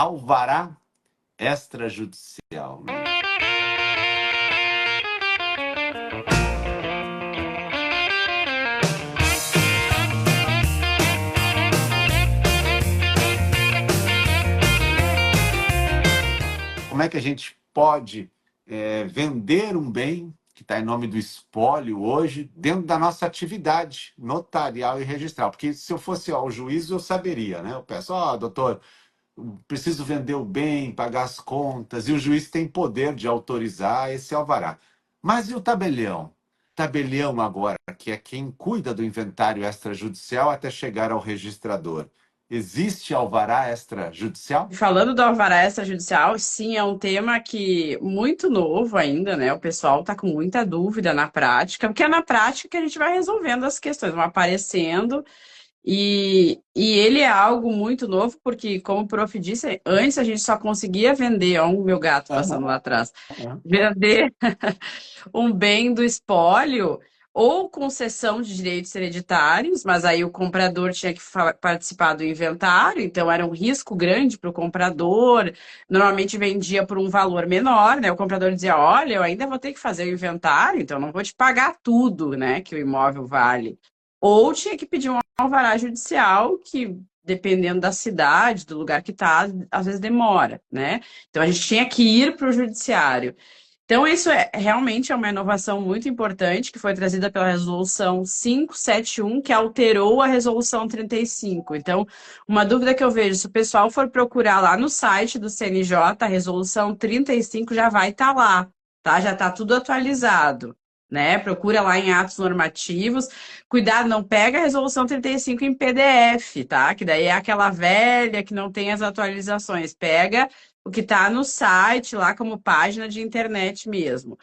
alvará extrajudicial, né? Como é que a gente pode vender um bem que está em nome do espólio hoje dentro da nossa atividade notarial e registral? Porque se eu fosse ao juízo, eu saberia, né? Eu peço, doutor, preciso vender o bem, pagar as contas, e o juiz tem poder de autorizar esse alvará. Mas e o tabelião? Tabelião agora, que é quem cuida do inventário extrajudicial até chegar ao registrador. Existe alvará extrajudicial? Falando do alvará extrajudicial, sim, é um tema que muito novo ainda, né? O pessoal está com muita dúvida na prática, porque é na prática que a gente vai resolvendo as questões, vão aparecendo, e ele é algo muito novo, porque, como o prof disse, antes a gente só conseguia vender, ó, o meu gato passando lá atrás, Aham. vender um bem do espólio ou concessão de direitos hereditários, mas aí o comprador tinha que participar do inventário, então era um risco grande para o comprador. Normalmente vendia por um valor menor, né? O comprador dizia: olha, eu ainda vou ter que fazer o inventário, então não vou te pagar tudo, né, que o imóvel vale. Ou tinha que pedir um alvará judicial que, dependendo da cidade, do lugar que está, às vezes demora, né? Então a gente tinha que ir para o judiciário. Então, isso realmente é uma inovação muito importante que foi trazida pela Resolução 571, que alterou a Resolução 35. Então, uma dúvida que eu vejo, se o pessoal for procurar lá no site do CNJ, a Resolução 35 já vai estar lá, tá? Já está tudo atualizado, né? Procura lá em atos normativos. Cuidado, não pega a Resolução 35 em PDF, tá? Que daí é aquela velha que não tem as atualizações. Pega o que está no site, lá como página de internet mesmo.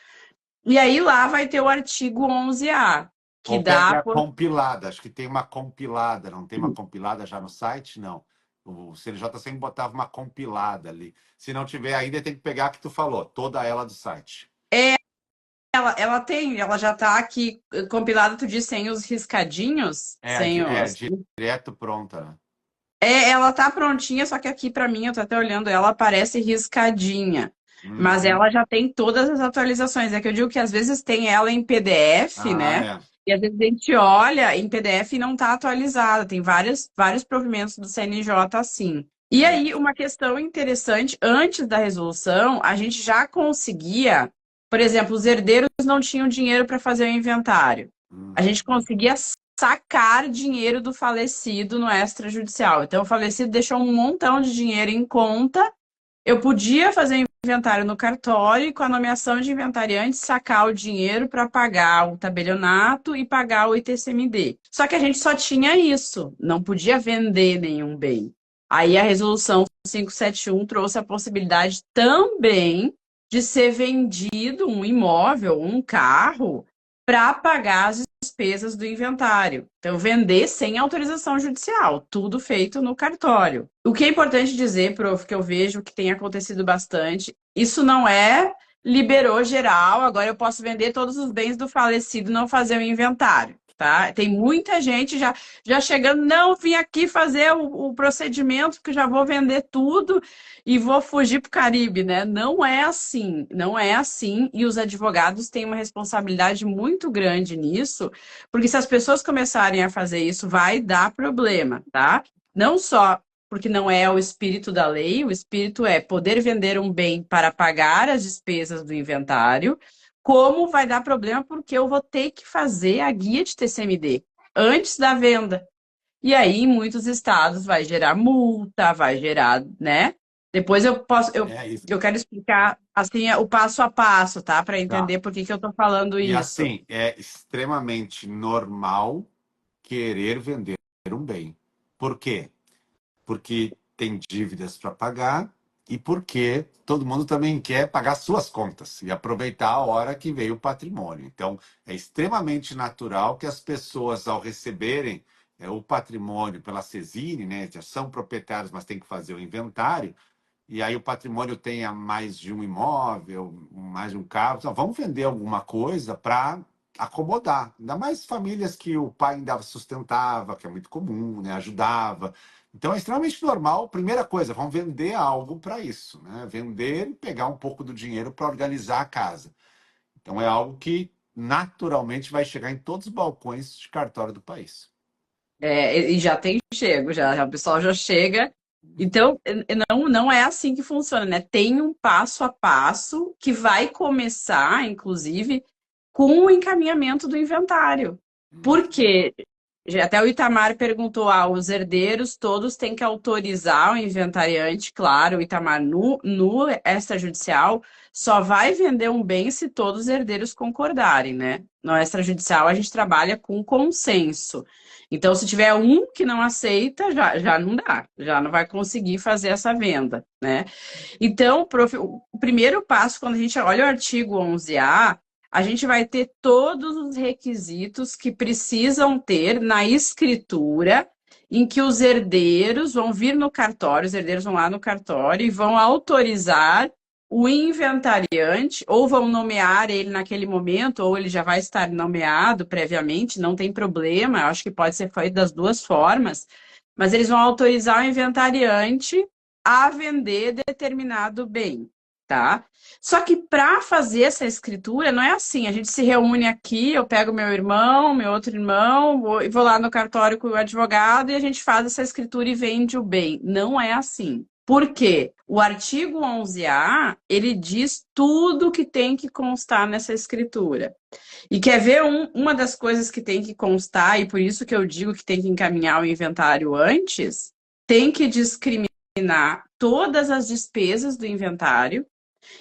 E aí lá vai ter o artigo 11A, que Ou dá pega a por... compilada, acho que tem uma compilada, não tem uma compilada já no site? Não. O CNJ sempre botava uma compilada ali. Se não tiver ainda, tem que pegar a que tu falou, toda ela do site. Ela tem, ela já está aqui compilada, tu diz, sem os riscadinhos, sem os... Direto pronta, né? Ela tá prontinha, só que aqui para mim, eu tô até olhando, ela parece riscadinha. Mas Uhum. ela já tem todas as atualizações. É que eu digo que às vezes tem ela em PDF, Ah, né? é. E às vezes a gente olha em PDF e não está atualizada. Tem vários provimentos do CNJ assim. E É. aí, uma questão interessante, antes da resolução, a gente já conseguia, por exemplo, os herdeiros não tinham dinheiro para fazer o inventário. A gente Uhum. conseguia sacar dinheiro do falecido no extrajudicial. Então, o falecido deixou um montão de dinheiro em conta. Eu podia fazer inventário no cartório e, com a nomeação de inventariante, sacar o dinheiro para pagar o tabelionato e pagar o ITCMD. Só que a gente só tinha isso, não podia vender nenhum bem. Aí a resolução 571 trouxe a possibilidade também de ser vendido um imóvel, um carro, para pagar as despesas do inventário. Então, vender sem autorização judicial, tudo feito no cartório. O que é importante dizer, prof, que eu vejo que tem acontecido bastante, isso não é liberou geral, agora eu posso vender todos os bens do falecido e não fazer o inventário. Tá? Tem muita gente já chegando, não, vim aqui fazer o procedimento, que já vou vender tudo e vou fugir para o Caribe, né? Não é assim, não é assim, e os advogados têm uma responsabilidade muito grande nisso, porque se as pessoas começarem a fazer isso, vai dar problema, tá? Não só porque não é o espírito da lei, o espírito é poder vender um bem para pagar as despesas do inventário, como vai dar problema porque eu vou ter que fazer a guia de TCMD antes da venda. E aí, em muitos estados, vai gerar multa, vai gerar, né? Depois eu posso, É isso. eu quero explicar assim o passo a passo, tá? Para Tá. entender por que que eu tô falando E isso. assim, é extremamente normal querer vender um bem. Por quê? Porque tem dívidas para pagar e porque todo mundo também quer pagar suas contas e aproveitar a hora que veio o patrimônio. Então, é extremamente natural que as pessoas, ao receberem o patrimônio pela CESINE, né, já são proprietários, mas tem que fazer o inventário, e aí o patrimônio tenha mais de um imóvel, mais de um carro. Então, vamos vender alguma coisa para acomodar. Ainda mais famílias que o pai ainda sustentava, que é muito comum, né? Ajudava. Então é extremamente normal. Primeira coisa, vamos vender algo para isso, né? Vender e pegar um pouco do dinheiro para organizar a casa. Então é algo que naturalmente vai chegar em todos os balcões de cartório do país. E já tem chego, já o pessoal já chega. Então, não é assim que funciona, né? Tem um passo a passo que vai começar, inclusive, com o encaminhamento do inventário. Por quê? Até o Itamar perguntou, os herdeiros todos têm que autorizar o inventariante, claro, o Itamar no extrajudicial só vai vender um bem se todos os herdeiros concordarem, né? No extrajudicial a gente trabalha com consenso. Então, se tiver um que não aceita, já não dá, já não vai conseguir fazer essa venda, né? Então, o primeiro passo, quando a gente olha o artigo 11A, a gente vai ter todos os requisitos que precisam ter na escritura, em que os herdeiros vão vir no cartório, os herdeiros vão lá no cartório e vão autorizar o inventariante, ou vão nomear ele naquele momento, ou ele já vai estar nomeado previamente, não tem problema, eu acho que pode ser feito das duas formas, mas eles vão autorizar o inventariante a vender determinado bem, tá? Só que para fazer essa escritura não é assim, a gente se reúne aqui, eu pego meu irmão, meu outro irmão, vou lá no cartório com o advogado e a gente faz essa escritura e vende o bem. Não é assim. Por quê? O artigo 11A, ele diz tudo que tem que constar nessa escritura. E quer ver uma das coisas que tem que constar, e por isso que eu digo que tem que encaminhar o inventário antes, tem que discriminar todas as despesas do inventário,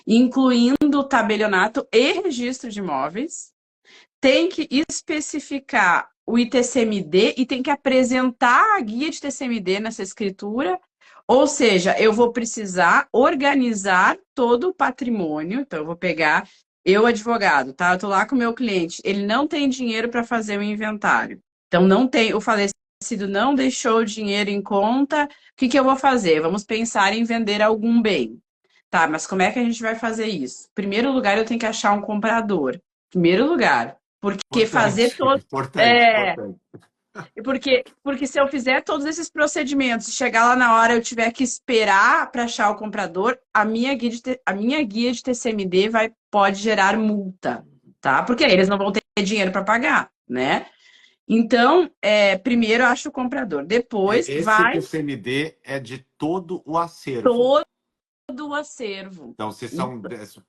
incluindo tabelionato e registro de imóveis, tem que especificar o ITCMD e tem que apresentar a guia de TCMD nessa escritura, ou seja, eu vou precisar organizar todo o patrimônio, então eu vou pegar, eu advogado, tá? Eu tô lá com o meu cliente, ele não tem dinheiro para fazer o inventário, então não tem, o falecido não deixou o dinheiro em conta, o que que eu vou fazer? Vamos pensar em vender algum bem. Tá, mas como é que a gente vai fazer isso? Primeiro lugar, eu tenho que achar um comprador. Primeiro lugar. Porque fazer Importante, todo. importante, É, importante. porque se eu fizer todos esses procedimentos, chegar lá na hora eu tiver que esperar para achar o comprador, a minha guia de TCMD pode gerar multa, tá? Porque aí eles não vão ter dinheiro para pagar, né? Então, primeiro acha o comprador, depois Esse vai TCMD é de todo o acervo. todo o acervo. Então, se são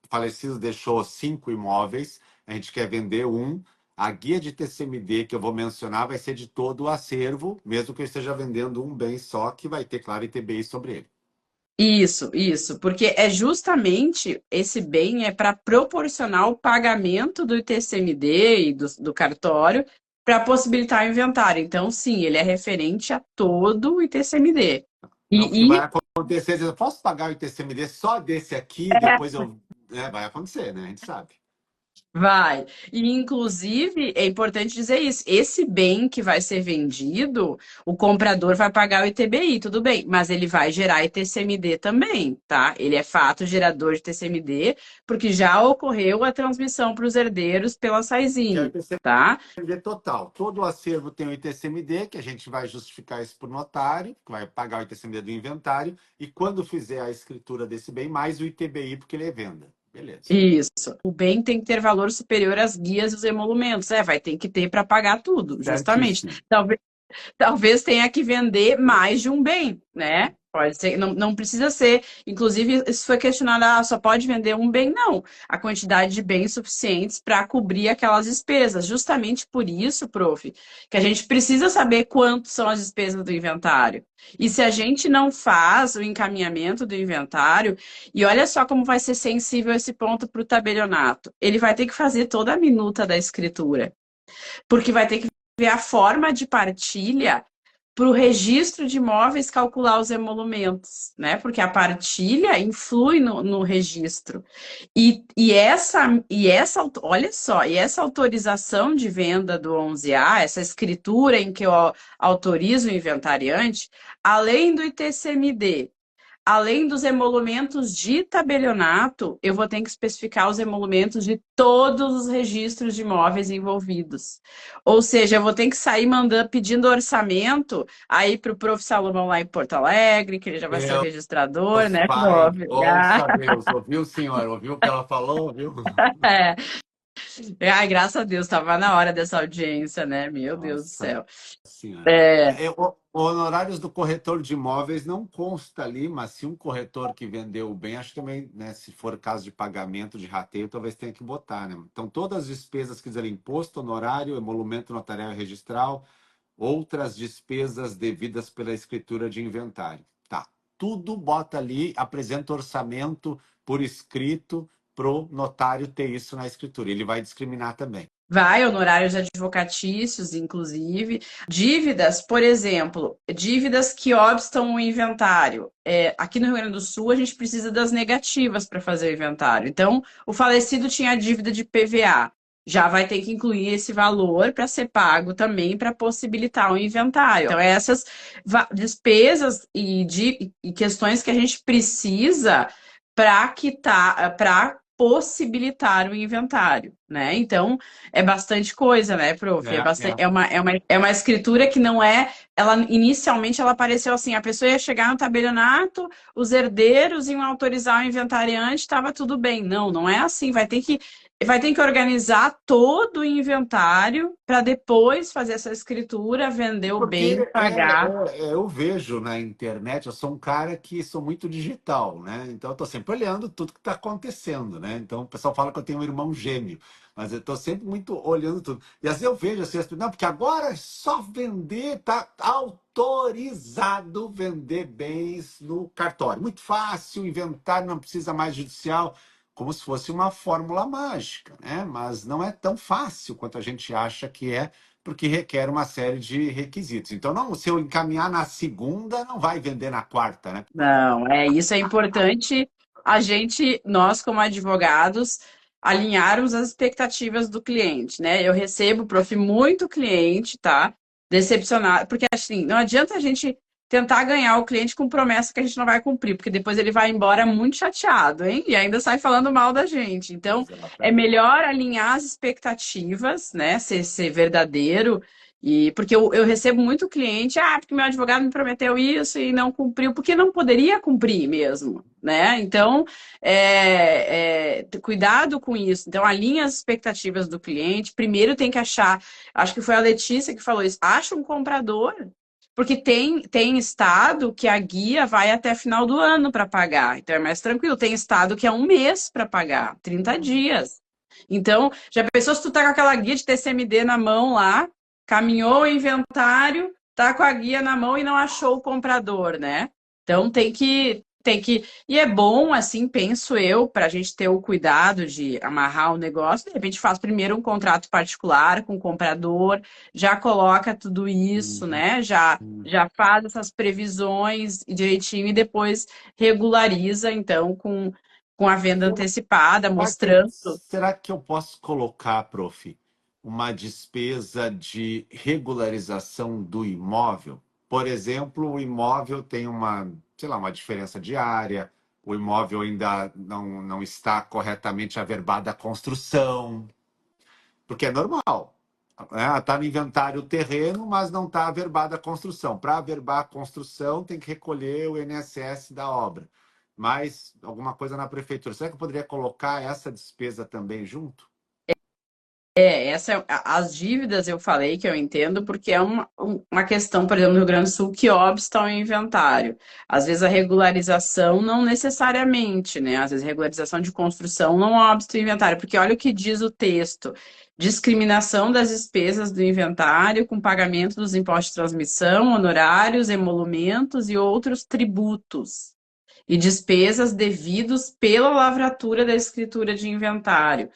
falecidos, deixou 5 imóveis, a gente quer vender um. A guia de TCMD que eu vou mencionar vai ser de todo o acervo, mesmo que eu esteja vendendo um bem só, que vai ter, claro, ITBI sobre ele. Isso, porque é justamente esse bem é para proporcionar o pagamento do ITCMD e do cartório para possibilitar o inventário. Então, sim, ele é referente a todo o ITCMD. Não, porque E, vai acontecer, eu posso pagar o ITCMD só desse aqui, depois eu. Vai acontecer, né? A gente sabe. Vai. E, inclusive, é importante dizer isso. Esse bem que vai ser vendido, o comprador vai pagar o ITBI, tudo bem, mas ele vai gerar ITCMD também, tá? Ele é fato gerador de TCMD, porque já ocorreu a transmissão para os herdeiros pela Que é o SAISINE, tá? ITCMD total. Todo o acervo tem o ITCMD, que a gente vai justificar isso por notário, que vai pagar o ITCMD do inventário, e quando fizer a escritura desse bem, mais o ITBI, porque ele é venda. Beleza. Isso. O bem tem que ter valor superior às guias e os emolumentos. Vai ter que ter para pagar tudo, justamente. Certíssimo. Talvez tenha que vender mais de um bem, né? Pode ser, não precisa ser. Inclusive, isso foi questionado, só pode vender um bem? Não. A quantidade de bens suficientes para cobrir aquelas despesas. Justamente por isso, prof, que a gente precisa saber quanto são as despesas do inventário. E se a gente não faz o encaminhamento do inventário, e olha só como vai ser sensível esse ponto para o tabelionato. Ele vai ter que fazer toda a minuta da escritura, porque vai ter que ver a forma de partilha para o registro de imóveis calcular os emolumentos, né? Porque a partilha influi no registro. Olha só, e essa autorização de venda do 11A, essa escritura em que eu autorizo o inventariante, além do ITCMD, além dos emolumentos de tabelionato, eu vou ter que especificar os emolumentos de todos os registros de imóveis envolvidos. Ou seja, eu vou ter que sair mandando, pedindo orçamento aí para o Prof. Salomão lá em Porto Alegre, que ele já vai ser o registrador, Deus né, Pai, Prof? ouça Deus. Ouviu, senhora? Ouviu o que ela falou? Ouviu? É. Ai, graças a Deus, estava na hora dessa audiência, né? Meu Deus do Nossa céu. senhora. É, Honorários do corretor de imóveis não consta ali, mas se um corretor que vendeu bem, acho que também, né, se for caso de pagamento de rateio, talvez tenha que botar, né? Então, todas as despesas que dizer imposto, honorário, emolumento notarial e registral, outras despesas devidas pela escritura de inventário. Tá. Tudo bota ali, apresenta orçamento por escrito para o notário ter isso na escritura. Ele vai discriminar também. vai, honorários advocatícios, inclusive. Dívidas, por exemplo, dívidas que obstam o inventário. Aqui no Rio Grande do Sul, a gente precisa das negativas para fazer o inventário. Então, o falecido tinha dívida de PVA. Já vai ter que incluir esse valor para ser pago também para possibilitar o inventário. Então, essas despesas e questões que a gente precisa para quitar, para possibilitar o inventário, né? Então, é bastante coisa, né, prof? É, é. É uma escritura que não é. Ela inicialmente ela apareceu assim: a pessoa ia chegar no tabelionato, os herdeiros iam autorizar o inventariante, estava tudo bem. Não, não é assim. Vai ter que organizar todo o inventário para depois fazer essa escritura, vender o bem, Porque pagar. eu vejo na internet, eu sou um cara que sou muito digital, né? Então eu estou sempre olhando tudo que está acontecendo, né? Então o pessoal fala que eu tenho um irmão gêmeo, mas eu estou sempre muito olhando tudo. E às vezes eu vejo assim, não, porque agora é só vender, tá autorizado vender bens no cartório. Muito fácil, inventário, não precisa mais judicial, como se fosse uma fórmula mágica, né? Mas não é tão fácil quanto a gente acha que é porque requer uma série de requisitos. Então, não, se eu encaminhar na segunda, não vai vender na quarta, né? Não, isso é importante nós como advogados, alinharmos as expectativas do cliente, né? Eu recebo, prof, muito cliente, tá? Decepcionado, porque assim, não adianta a gente tentar ganhar o cliente com promessa que a gente não vai cumprir, porque depois ele vai embora muito chateado, hein? E ainda sai falando mal da gente. Então, é Exatamente. melhor alinhar as expectativas, né? Ser verdadeiro. E porque eu recebo muito cliente, porque meu advogado me prometeu isso e não cumpriu, porque não poderia cumprir mesmo, né? Então, cuidado com isso. Então, alinha as expectativas do cliente. Primeiro tem que achar, acho que foi a Letícia que falou isso, acha um comprador. Porque tem estado que a guia vai até final do ano para pagar. Então é mais tranquilo. Tem estado que é um mês para pagar, 30 dias. Então, já pensou se tu tá com aquela guia de TCMD na mão lá, caminhou o inventário, tá com a guia na mão e não achou o comprador, né? Então e é bom, assim, penso eu, para a gente ter o cuidado de amarrar o negócio, de repente faz primeiro um contrato particular com o comprador, já coloca tudo isso, Uhum, né? Já, uhum. já faz essas previsões direitinho e depois regulariza, então, com a venda antecipada, mostrando. Será que eu posso colocar, prof, uma despesa de regularização do imóvel? Por exemplo, o imóvel tem uma, sei lá, uma diferença de área, o imóvel ainda não está corretamente averbado à construção, porque é normal. Né? Está no inventário o terreno, mas não está averbada a construção. Para averbar a construção, tem que recolher o INSS da obra. Mais alguma coisa na prefeitura. Será que eu poderia colocar essa despesa também junto? As dívidas eu falei que eu entendo porque é uma questão, por exemplo, no Rio Grande do Sul, que obsta ao inventário. Às vezes a regularização não necessariamente, né? Às vezes a regularização de construção não obsta o inventário, porque olha o que diz o texto: discriminação das despesas do inventário com pagamento dos impostos de transmissão, honorários, emolumentos e outros tributos e despesas devidos pela lavratura da escritura de inventário.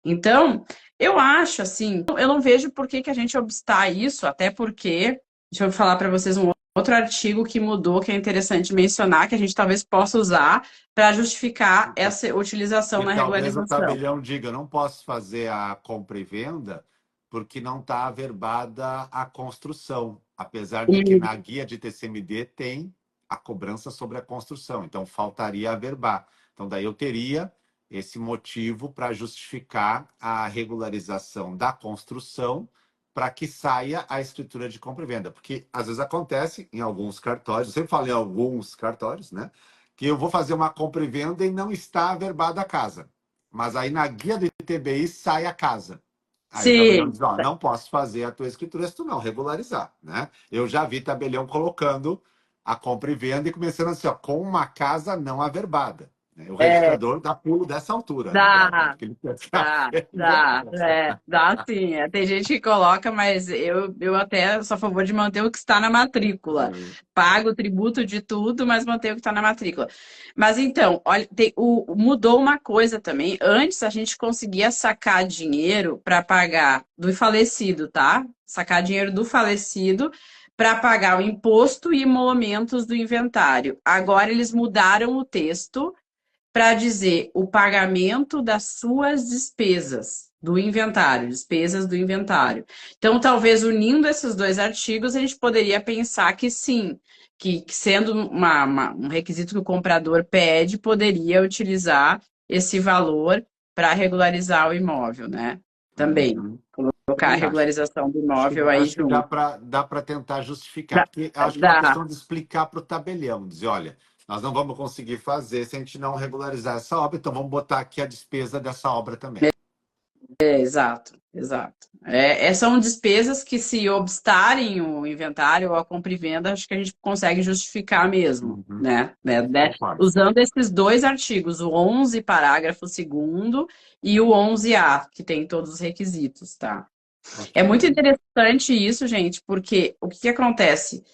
Então, eu acho assim, eu não vejo por que a gente obstar isso, até porque, deixa eu falar para vocês um outro artigo que mudou, que é interessante mencionar, que a gente talvez possa usar para justificar essa utilização E na talvez o regularização. tabelião diga, eu não posso fazer a compra e venda porque não está averbada a construção. Apesar de que E na guia de TCMD tem a cobrança sobre a construção. Então, faltaria averbar. Então, daí eu teria esse motivo para justificar a regularização da construção para que saia a escritura de compra e venda. Porque às vezes acontece em alguns cartórios, eu sempre falo em alguns cartórios, né? Que eu vou fazer uma compra e venda e não está averbada a casa. Mas aí na guia do ITBI sai a casa. Aí o tabelião Sim. diz, ó, não posso fazer a tua escritura se tu não regularizar, né? Eu já vi tabelião colocando a compra e venda e começando assim, ó, com uma casa não averbada. Né? O É, registrador dá pulo dessa altura, né, Bárbara? dá, Porque ele quer que a dá, venda dá, aconteça. dá sim. Tem gente que coloca, mas eu até sou a favor de manter o que está na matrícula. Pago o tributo de tudo, mas manter o que está na matrícula. Mas então, olha, mudou uma coisa também. Antes a gente conseguia sacar dinheiro para pagar do falecido, tá? Sacar dinheiro do falecido para pagar o imposto e emolumentos do inventário. Agora eles mudaram o texto para dizer o pagamento das suas despesas do inventário, despesas do inventário. Então, talvez unindo esses dois artigos, a gente poderia pensar que sim, que sendo um requisito que o comprador pede, poderia utilizar esse valor para regularizar o imóvel, né? Também. Uhum. Colocar a Também acho. regularização do imóvel aí Acho que junto. dá para tentar justificar, Dá, porque acho que é uma dá. questão de explicar para o tabelião, dizer, olha, nós não vamos conseguir fazer se a gente não regularizar essa obra, então vamos botar aqui a despesa dessa obra também. Exato, exato. São despesas que, se obstarem o inventário ou a compra e venda, acho que a gente consegue justificar mesmo, Uhum. né? Concordo. Usando esses dois artigos, o 11, parágrafo 2º, e o 11A, que tem todos os requisitos, tá? Ok. É muito interessante isso, gente, porque o que que acontece?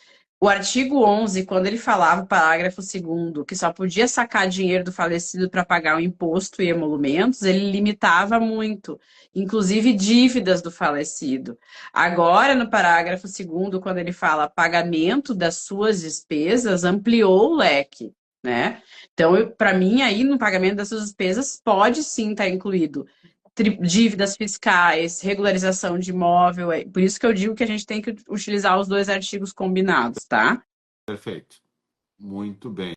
O artigo 11, quando ele falava, o parágrafo 2º, que só podia sacar dinheiro do falecido para pagar o imposto e emolumentos, ele limitava muito, inclusive dívidas do falecido. Agora, no parágrafo 2º, quando ele fala pagamento das suas despesas, ampliou o leque, né? Então, para mim, aí no pagamento das suas despesas, pode sim estar incluído dívidas fiscais, regularização de imóvel. Por isso que eu digo que a gente tem que utilizar os dois artigos combinados, tá? Perfeito. Muito bem.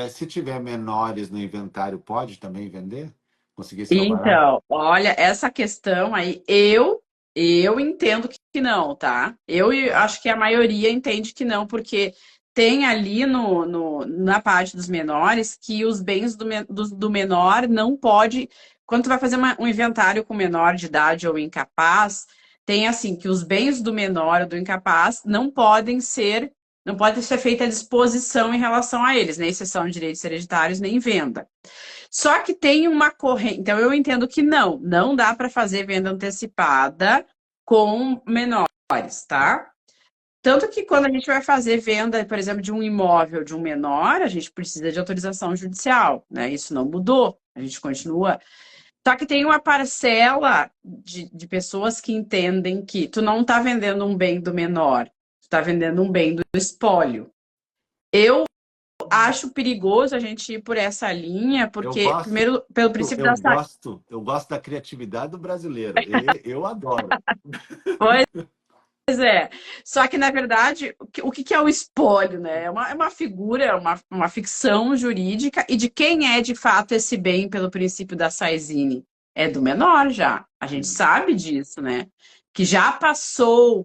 Se tiver menores no inventário, pode também vender? Conseguir esse alvará? Então, olha, essa questão aí, eu entendo que não, tá? Acho que a maioria entende que não, porque tem ali na parte dos menores que os bens do menor não pode. Quando tu vai fazer um inventário com menor de idade ou incapaz, tem assim que os bens do menor ou do incapaz não podem ser feita disposição em relação a eles, nem cessão de direitos hereditários, nem venda. Só que tem uma corrente. Então, eu entendo que não dá para fazer venda antecipada com menores, tá? Tanto que quando a gente vai fazer venda, por exemplo, de um imóvel de um menor, a gente precisa de autorização judicial, né? Isso não mudou, a gente continua. Só que tem uma parcela de pessoas que entendem que tu não está vendendo um bem do menor, tu está vendendo um bem do espólio. Eu acho perigoso a gente ir por essa linha, Eu porque, gosto, primeiro, pelo princípio eu da gosto, eu gosto da criatividade do brasileiro. Eu adoro. Pois é. Só que, na verdade, o que é o espólio, né? É uma figura, uma ficção jurídica, e de quem é de fato esse bem pelo princípio da Saizine? É do menor já. A gente sabe disso, né? Que já passou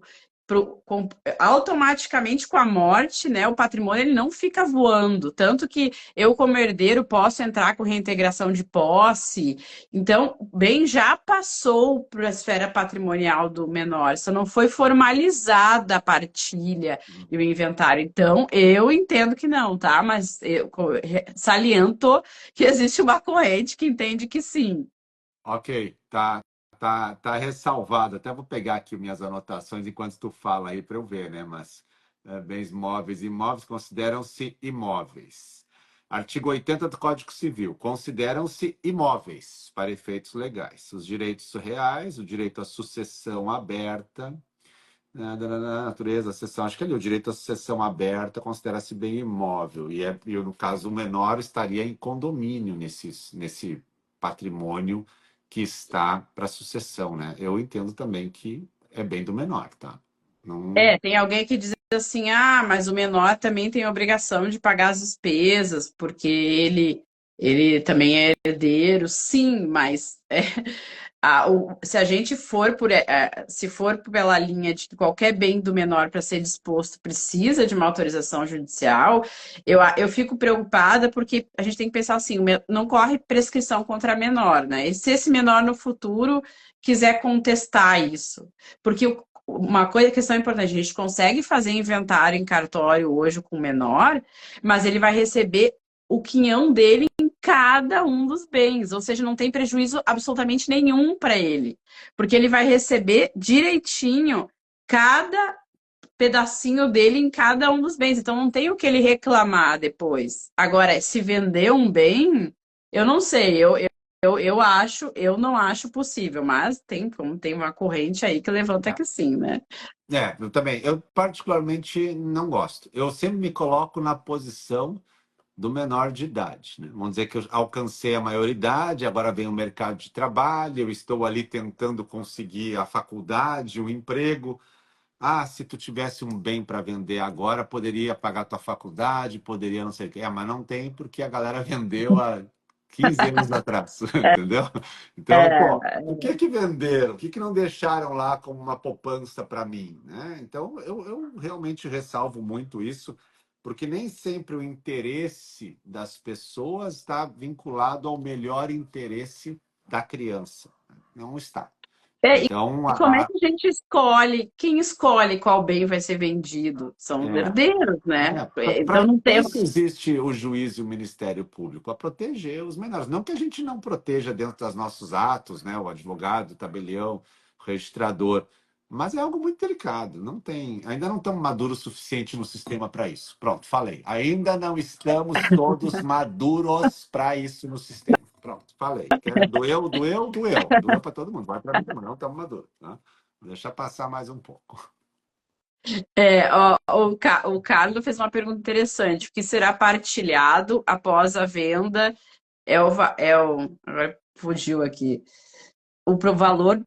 automaticamente com a morte, né? O patrimônio ele não fica voando. Tanto que eu, como herdeiro, posso entrar com reintegração de posse. Então, o bem já passou para a esfera patrimonial do menor, só não foi formalizada a partilha e o inventário. Então, eu entendo que não, tá? Mas eu saliento que existe uma corrente que entende que sim. Ok, tá ressalvado. Até vou pegar aqui minhas anotações enquanto tu fala aí para eu ver, né? Mas bens móveis e imóveis consideram-se imóveis. Artigo 80 do Código Civil. Consideram-se imóveis para efeitos legais. Os direitos reais, o direito à sucessão aberta, da natureza, a sucessão, acho que ali o direito à sucessão aberta considera-se bem imóvel. E no caso, o menor estaria em condomínio nesse patrimônio que está para sucessão, né? Eu entendo também que é bem do menor, tá? Não... Tem alguém que diz assim, mas o menor também tem a obrigação de pagar as despesas, porque ele também é herdeiro, sim, mas se a gente for se for pela linha de que qualquer bem do menor para ser disposto precisa de uma autorização judicial, eu fico preocupada porque a gente tem que pensar assim, não corre prescrição contra menor, né? E se esse menor no futuro quiser contestar isso, porque uma questão importante, a gente consegue fazer inventário em cartório hoje com o menor, mas ele vai receber o quinhão dele em cada um dos bens, ou seja, não tem prejuízo absolutamente nenhum para ele, porque ele vai receber direitinho cada pedacinho dele em cada um dos bens, então não tem o que ele reclamar depois. Agora, se vender um bem, eu não sei, eu não acho possível, mas como tem uma corrente aí que levanta É, que sim, né? eu também. Eu particularmente não gosto. Eu sempre me coloco na posição do menor de idade, né? Vamos dizer que eu alcancei a maioridade, agora vem o mercado de trabalho, eu estou ali tentando conseguir a faculdade, o emprego. Se tu tivesse um bem para vender agora, poderia pagar tua faculdade, poderia não sei o quê. Mas não tem porque a galera vendeu há 15 anos atrás, entendeu? Então, pô, o que que venderam? O que que não deixaram lá como uma poupança para mim, né? Então, eu realmente ressalvo muito isso, porque nem sempre o interesse das pessoas está vinculado ao melhor interesse da criança. Não está. É, Então, e como é que a gente escolhe? Quem escolhe qual bem vai ser vendido? São os é, herdeiros, né? Então Para não tem. isso existe o juiz e o Ministério Público, para proteger os menores. Não que a gente não proteja dentro dos nossos atos, né? O advogado, o tabelião, o registrador, mas é algo muito delicado. Não tem, ainda não estamos maduros o suficiente no sistema para isso. Pronto, falei. Ainda não estamos todos maduros para isso no sistema. Pronto, falei. Doeu, doeu, doeu. Doeu para todo mundo. Vai para mim também. Não estamos maduros. Tá? Deixa passar mais um pouco. O Carlos fez uma pergunta interessante. O que será partilhado após a venda agora fugiu aqui. O valor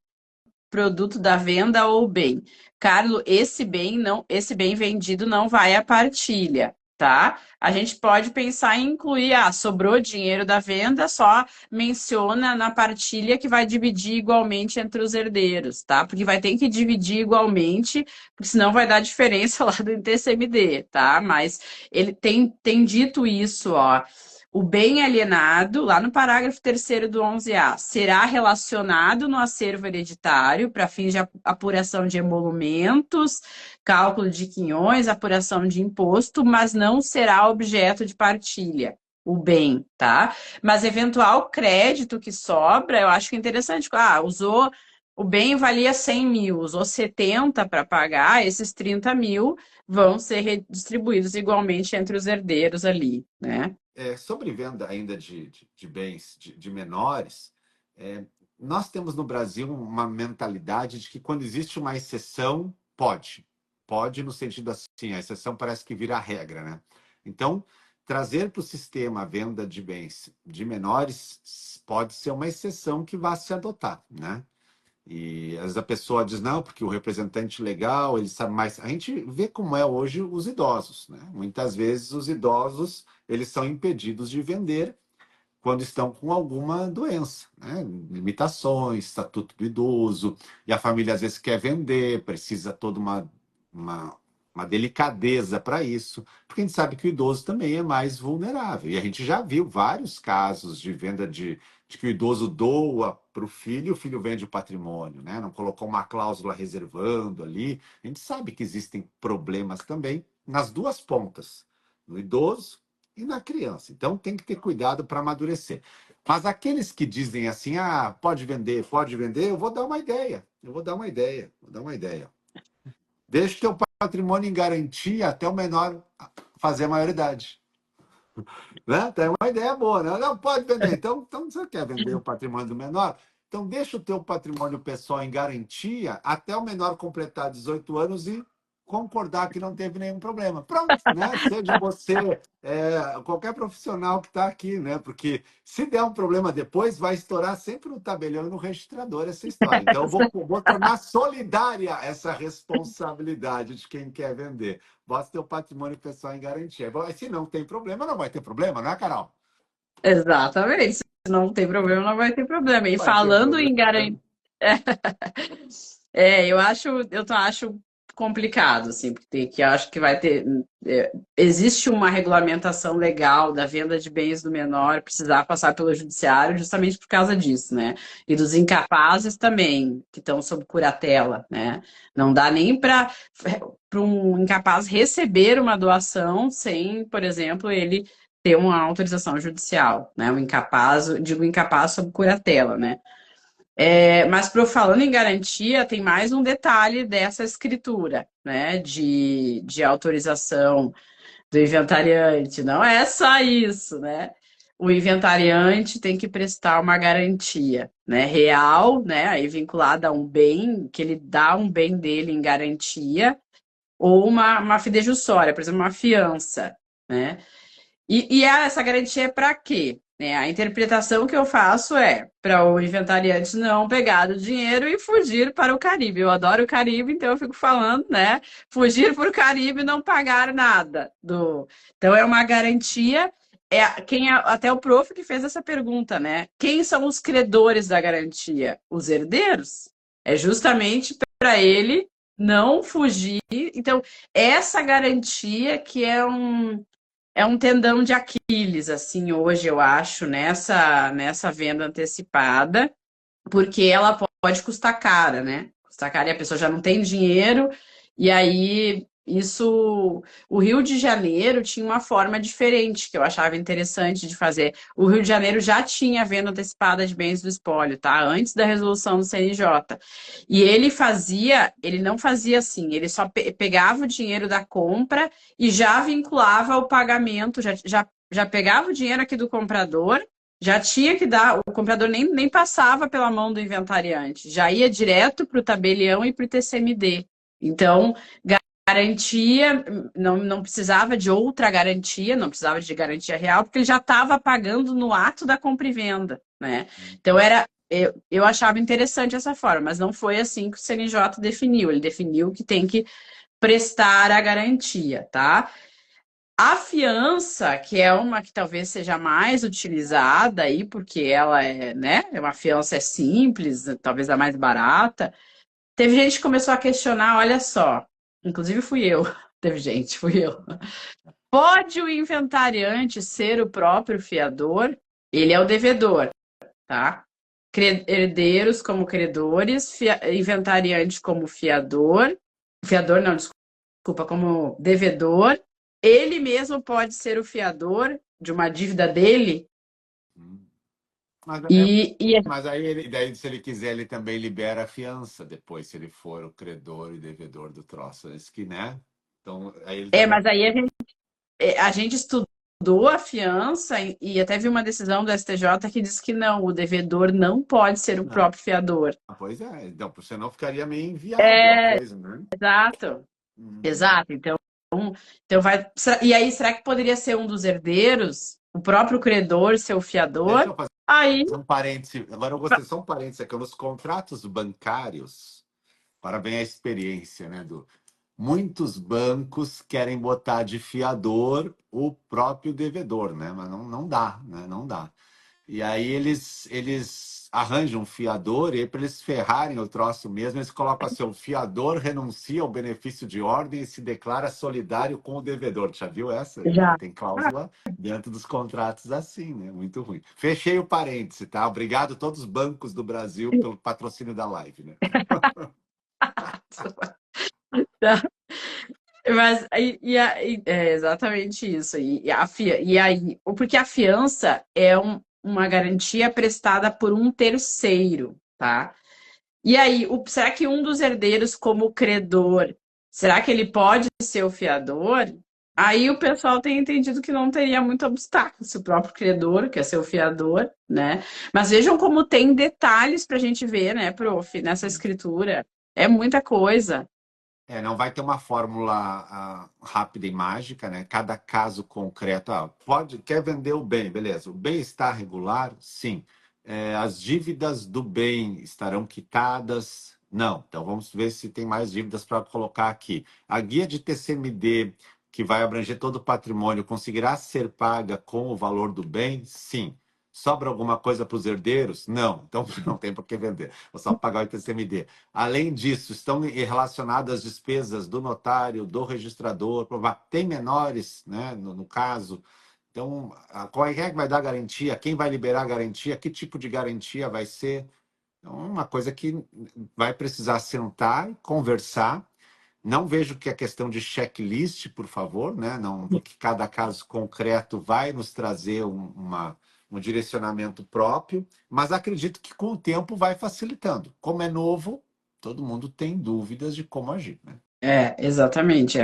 produto da venda ou bem. Carlos, esse bem vendido não vai à partilha, tá? A gente pode pensar em incluir, sobrou dinheiro da venda, só menciona na partilha que vai dividir igualmente entre os herdeiros, tá? Porque vai ter que dividir igualmente, porque senão vai dar diferença lá do TCMD, tá? Mas ele tem dito isso, ó. O bem alienado, lá no parágrafo 3º do 11A, será relacionado no acervo hereditário para fins de apuração de emolumentos, cálculo de quinhões, apuração de imposto, mas não será objeto de partilha, o bem, tá? Mas eventual crédito que sobra, eu acho que é interessante. Usou o bem valia 100 mil, usou 70 para pagar, esses 30 mil vão ser redistribuídos igualmente entre os herdeiros ali, né? Sobre venda ainda de bens de menores, nós temos no Brasil uma mentalidade de que quando existe uma exceção, pode. Pode no sentido assim, a exceção parece que vira a regra, né? Então, trazer para o sistema a venda de bens de menores pode ser uma exceção que vá se adotar, né? E às vezes a pessoa diz, não, porque o representante legal, ele sabe mais. A gente vê como é hoje os idosos, né? Muitas vezes os idosos, eles são impedidos de vender quando estão com alguma doença, né? Limitações, estatuto do idoso, e a família às vezes quer vender, precisa toda uma, uma delicadeza para isso, porque a gente sabe que o idoso também é mais vulnerável. E a gente já viu vários casos de venda de que o idoso doa para o filho e o filho vende o patrimônio, né? Não colocou uma cláusula reservando ali. A gente sabe que existem problemas também nas duas pontas, no idoso e na criança. Então tem que ter cuidado para amadurecer. Mas aqueles que dizem assim, pode vender, eu vou dar uma ideia. Eu vou dar uma ideia, vou dar uma ideia. Deixa o teu patrimônio em garantia até o menor fazer a maioridade. Né? Tem uma ideia boa, né? Não pode vender. Então você quer vender o patrimônio do menor? Então deixa o teu patrimônio pessoal em garantia até o menor completar 18 anos e concordar que não teve nenhum problema. Pronto, né? Seja você, qualquer profissional que está aqui, né? Porque se der um problema depois, vai estourar sempre no tabelião e no registrador essa história. Então, eu vou tornar solidária essa responsabilidade de quem quer vender. Bota teu patrimônio pessoal em garantia. Se não tem problema, não vai ter problema, não é, Carol? Exatamente. Se não tem problema, não vai ter problema. E Vai ter falando em problema. garantia. Eu acho complicado, assim, porque eu acho que vai ter. Existe uma regulamentação legal da venda de bens do menor precisar passar pelo judiciário justamente por causa disso, né? E dos incapazes também, que estão sob curatela, né? Não dá nem para um incapaz receber uma doação sem, por exemplo, ele ter uma autorização judicial, né? O incapaz, digo incapaz sob curatela, né? Mas falando em garantia, tem mais um detalhe dessa escritura, né? De autorização do inventariante. Não é só isso, né? O inventariante tem que prestar uma garantia, né? Real, né? Aí vinculada a um bem, que ele dá um bem dele em garantia, ou uma fidejussória, por exemplo, uma fiança, né? E essa garantia é para quê? A interpretação que eu faço é para o inventariante não pegar o dinheiro e fugir para o Caribe. Eu adoro o Caribe, então eu fico falando, né? Fugir para o Caribe e não pagar nada. Então é uma garantia. Até o prof que fez essa pergunta, né? Quem são os credores da garantia? Os herdeiros. É justamente para ele não fugir. Então, essa garantia que é um tendão de Aquiles, assim, hoje, eu acho, nessa venda antecipada, porque ela pode custar cara, né? Custar cara e a pessoa já não tem dinheiro, e aí isso. O Rio de Janeiro tinha uma forma diferente que eu achava interessante de fazer. O Rio de Janeiro já tinha venda antecipada de bens do espólio, tá? Antes da resolução do CNJ. E ele não fazia assim, ele só pegava o dinheiro da compra e já vinculava o pagamento, já pegava o dinheiro aqui do comprador. Já tinha que dar, o comprador nem passava pela mão do inventariante, já ia direto para o tabelião e para o TCMD. Então, garantia, não precisava de outra garantia, não precisava de garantia real, porque ele já estava pagando no ato da compra e venda, né? Então, eu achava interessante essa forma, mas não foi assim que o CNJ definiu. Ele definiu que tem que prestar a garantia, tá? A fiança, que é uma que talvez seja mais utilizada aí, porque ela né? Uma fiança é simples, talvez a mais barata. Teve gente que começou a questionar, olha só, inclusive fui eu, fui eu. Pode o inventariante ser o próprio fiador? Ele é o devedor, tá? Herdeiros como credores, inventariante como fiador não, desculpa, como devedor. Ele mesmo pode ser o fiador de uma dívida dele. Mas, E mas aí, daí, se ele quiser, ele também libera a fiança depois, se ele for o credor e devedor do troço. Isso que, né? Então, aí ele também. mas aí a gente estudou a fiança e até vi uma decisão do STJ que diz que não, o devedor não pode ser o Não. próprio fiador. Pois é, então, senão ficaria meio inviável a coisa, né? Exato, Hum. exato. Então e aí, será que poderia ser um dos herdeiros? O próprio credor ser o Deixa fiador? eu fazer Aí, um parênteses. Agora eu gostei só um parênteses aqui. Nos contratos bancários, parabéns à experiência, né, do muitos bancos querem botar de fiador o próprio devedor, né? Mas não dá, né? Não dá. E aí eles arranjam um fiador e aí para eles ferrarem o troço mesmo, eles colocam assim, o fiador renuncia ao benefício de ordem e se declara solidário com o devedor. Já viu essa? já. Tem cláusula dentro dos contratos assim, né? Muito ruim. Fechei o parêntese, tá? Obrigado a todos os bancos do Brasil pelo patrocínio da live, né? Mas é exatamente isso. Porque a fiança é uma garantia prestada por um terceiro, tá? E aí, será que um dos herdeiros, como credor, será que ele pode ser o fiador? Aí o pessoal tem entendido que não teria muito obstáculo se o próprio credor quer ser o fiador, né? Mas vejam como tem detalhes para a gente ver, né, prof, nessa escritura. É muita coisa. Não vai ter uma fórmula rápida e mágica, né? Cada caso concreto. Quer vender o bem, beleza. O bem está regular? Sim. As dívidas do bem estarão quitadas? Não. Então vamos ver se tem mais dívidas para colocar aqui. A guia de TCMD, que vai abranger todo o patrimônio, conseguirá ser paga com o valor do bem? Sim. Sobra alguma coisa para os herdeiros? Não. Então não tem por que vender. Vou só pagar o ITCMD. Além disso, estão relacionadas as despesas do notário, do registrador, tem menores, né, no caso. Então, qual é que vai dar garantia? Quem vai liberar a garantia? Que tipo de garantia vai ser? Então, uma coisa que vai precisar sentar e conversar. Não vejo que é questão de checklist, por favor, né? Não, porque cada caso concreto vai nos trazer um direcionamento próprio, mas acredito que com o tempo vai facilitando. Como é novo, todo mundo tem dúvidas de como agir, né? Exatamente.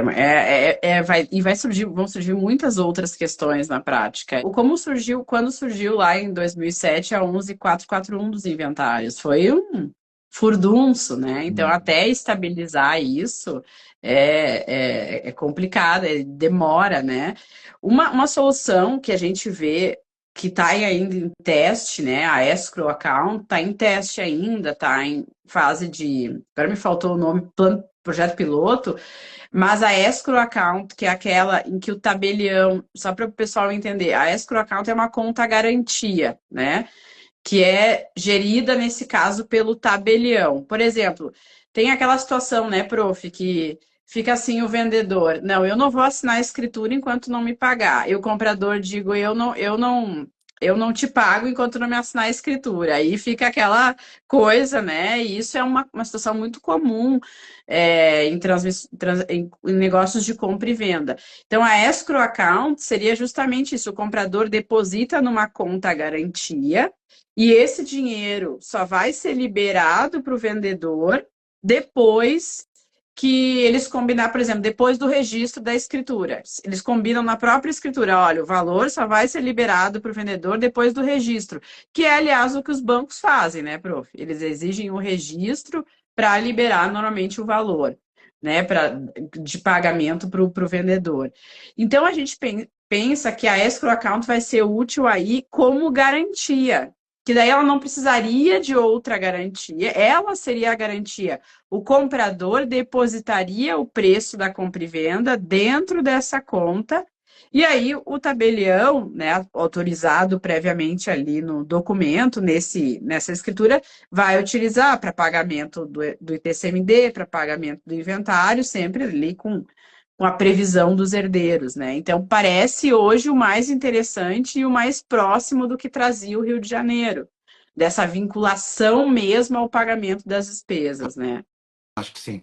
Vai surgir, vão surgir muitas outras questões na prática. Como surgiu, quando surgiu lá em 2007 a 11441 dos inventários, foi um furdunço, né? Então, até estabilizar isso é complicado, demora, né? Uma solução que a gente vê que está ainda em teste, né? A escrow account está em teste ainda, está em fase de. Agora me faltou o nome, projeto piloto, mas a escrow account, que é aquela em que o tabelião, só para o pessoal entender, a escrow account é uma conta garantia, né? Que é gerida, nesse caso, pelo tabelião. Por exemplo, tem aquela situação, né, prof, que fica assim o vendedor, não, eu não vou assinar a escritura enquanto não me pagar. E o comprador digo, eu não te pago enquanto não me assinar a escritura. Aí fica aquela coisa, né? E isso é uma situação muito comum em negócios de compra e venda. Então, a escrow account seria justamente isso: o comprador deposita numa conta garantia e esse dinheiro só vai ser liberado para o vendedor depois que eles combinar, por exemplo, depois do registro da escritura. Eles combinam na própria escritura, olha, o valor só vai ser liberado para o vendedor depois do registro, que é, aliás, o que os bancos fazem, né, prof? Eles exigem o registro para liberar normalmente o valor, né, de pagamento para o vendedor. Então, a gente pensa que a escrow account vai ser útil aí como garantia, que daí ela não precisaria de outra garantia, ela seria a garantia. O comprador depositaria o preço da compra e venda dentro dessa conta, e aí o tabelião, né, autorizado previamente ali no documento, nessa escritura, vai utilizar para pagamento do ITCMD, para pagamento do inventário, sempre ali com a previsão dos herdeiros, né? Então, parece hoje o mais interessante e o mais próximo do que trazia o Rio de Janeiro, dessa vinculação mesmo ao pagamento das despesas, né? Acho que sim,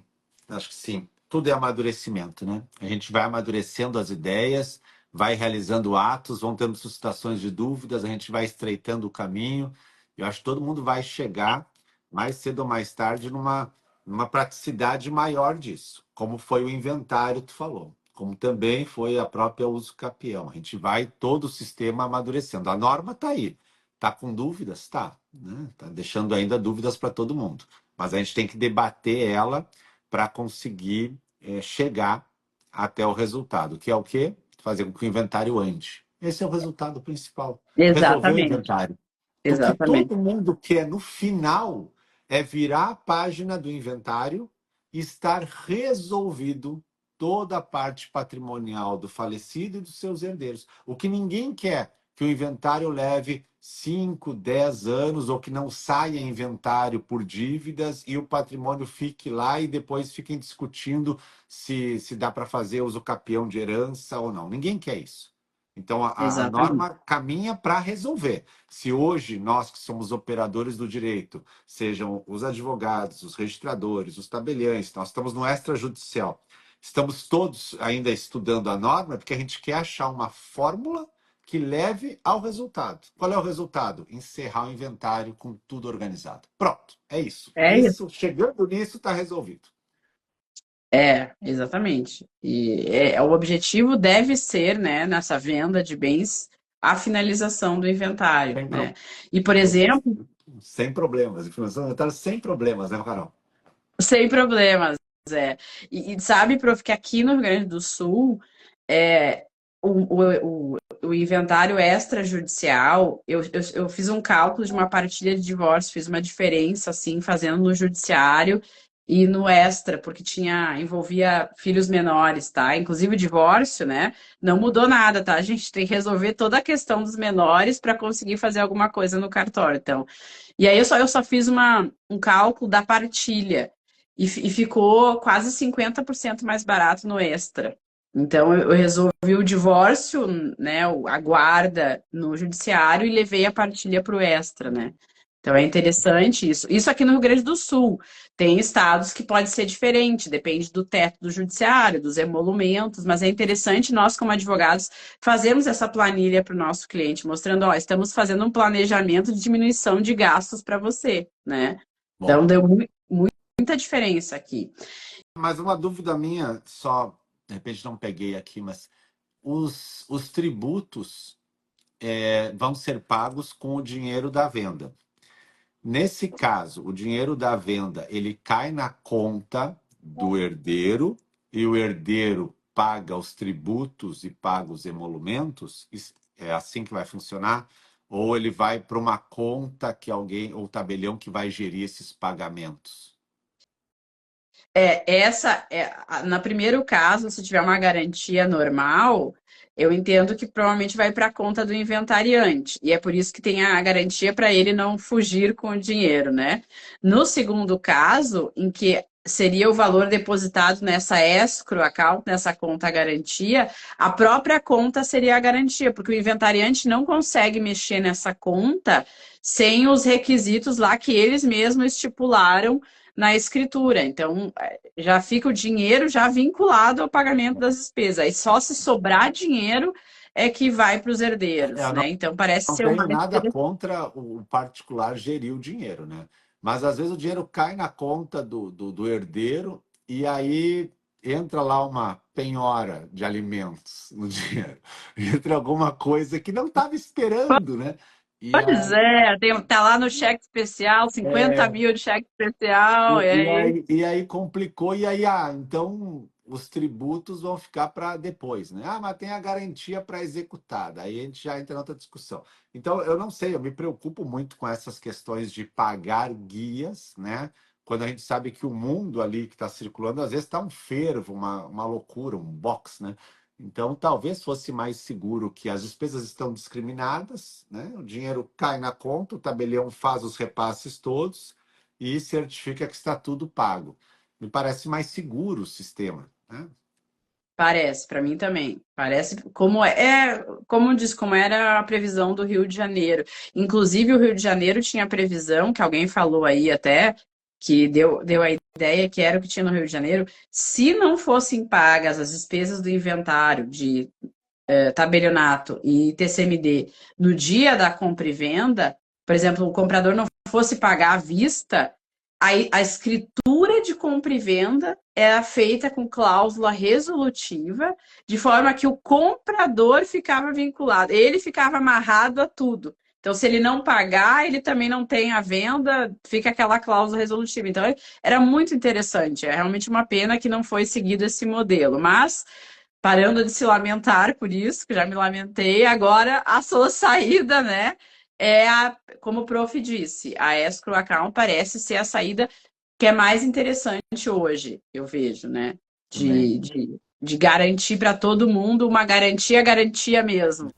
acho que sim. Tudo é amadurecimento, né? A gente vai amadurecendo as ideias, vai realizando atos, vão tendo suscitações de dúvidas, a gente vai estreitando o caminho. Eu acho que todo mundo vai chegar, mais cedo ou mais tarde, numa praticidade maior disso, como foi o inventário que tu falou, como também foi a própria uso capião. A gente vai todo o sistema amadurecendo. A norma está aí. Está com dúvidas? Tá, né? Tá deixando ainda dúvidas para todo mundo. Mas a gente tem que debater ela para conseguir chegar até o resultado, que é o quê? Fazer com que o inventário ande. Esse é o resultado principal. Resolver o Exatamente, inventário. O que exatamente. todo mundo quer no final é virar a página do inventário e estar resolvido toda a parte patrimonial do falecido e dos seus herdeiros. O que ninguém quer que o inventário leve 5, 10 anos ou que não saia inventário por dívidas e o patrimônio fique lá e depois fiquem discutindo se dá para fazer uso capião de herança ou não. Ninguém quer isso. Então, a Exatamente. norma caminha para resolver. Se hoje nós que somos operadores do direito, sejam os advogados, os registradores, os tabeliães, nós estamos no extrajudicial, estamos todos ainda estudando a norma, porque a gente quer achar uma fórmula que leve ao resultado. Qual é o resultado? Encerrar o inventário com tudo organizado. Pronto, é isso. É isso. Isso, chegando nisso, está resolvido. Exatamente. E o objetivo deve ser, né, nessa venda de bens, a finalização do inventário, Sem, né? pro... E, por exemplo, sem problemas. Informação do inventário sem problemas, né, Carol? sem problemas. é. E sabe, prof, que aqui no Rio Grande do Sul, é, o inventário extrajudicial, eu fiz um cálculo de uma partilha de divórcio, fiz uma diferença, assim, fazendo no judiciário e no extra, porque envolvia filhos menores, tá? Inclusive o divórcio, né? Não mudou nada, tá? A gente tem que resolver toda a questão dos menores para conseguir fazer alguma coisa no cartório, então. E aí eu só fiz um cálculo da partilha e ficou quase 50% mais barato no extra. Então eu resolvi o divórcio, né, a guarda no judiciário e levei a partilha para o extra, né? Então é interessante isso. Isso aqui no Rio Grande do Sul. Tem estados que pode ser diferente, depende do teto do judiciário, dos emolumentos, mas é interessante nós, como advogados, fazermos essa planilha para o nosso cliente, mostrando, ó, estamos fazendo um planejamento de diminuição de gastos para você, né? Então Bom, deu muita diferença aqui. mas uma dúvida minha, só, de repente não peguei aqui, mas os tributos vão ser pagos com o dinheiro da venda. Nesse caso, o dinheiro da venda, ele cai na conta do herdeiro e o herdeiro paga os tributos e paga os emolumentos? É assim que vai funcionar? Ou ele vai para uma conta que alguém, ou tabelião que vai gerir esses pagamentos? No primeiro caso, se tiver uma garantia normal, eu entendo que provavelmente vai para a conta do inventariante. E é por isso que tem a garantia para ele não fugir com o dinheiro, né? No segundo caso, em que seria o valor depositado nessa escrow account, nessa conta garantia, a própria conta seria a garantia, porque o inventariante não consegue mexer nessa conta sem os requisitos lá que eles mesmos estipularam na escritura. Então, já fica o dinheiro já vinculado ao pagamento das despesas. Aí só se sobrar dinheiro é que vai para os herdeiros, Eu não, né? Então, parece não ser tenho uma nada defesa. contra o particular gerir o dinheiro, né? Mas às vezes o dinheiro cai na conta do herdeiro e aí entra lá uma penhora de alimentos no dinheiro. Entra alguma coisa que não estava esperando, né? E Pois aí, é, tá lá no cheque especial, 50 é, mil de cheque especial, e aí e aí complicou, e aí, então os tributos vão ficar para depois, né? Ah, mas tem a garantia para executada, aí a gente já entra em outra discussão. Então, eu não sei, eu me preocupo muito com essas questões de pagar guias, né? Quando a gente sabe que o mundo ali que está circulando, às vezes está um fervo, uma loucura, um box, né? Então, talvez fosse mais seguro que as despesas estão discriminadas, né? O dinheiro cai na conta, o tabelião faz os repasses todos e certifica que está tudo pago. Me parece mais seguro o sistema, né? parece, para mim também. Parece como diz, como era a previsão do Rio de Janeiro. Inclusive, o Rio de Janeiro tinha a previsão, que alguém falou aí até, que deu a ideia que era o que tinha no Rio de Janeiro, se não fossem pagas as despesas do inventário de tabelionato e TCMD no dia da compra e venda, por exemplo, o comprador não fosse pagar à vista, a escritura de compra e venda era feita com cláusula resolutiva, de forma que o comprador ficava vinculado, ele ficava amarrado a tudo. Então, se ele não pagar, ele também não tem a venda, fica aquela cláusula resolutiva. Então, era muito interessante. É realmente uma pena que não foi seguido esse modelo. Mas, parando de se lamentar por isso, que já me lamentei, agora a sua saída, né? Como o prof disse, a escrow account parece ser a saída que é mais interessante hoje, eu vejo, né? Também. De garantir para todo mundo uma garantia, garantia mesmo.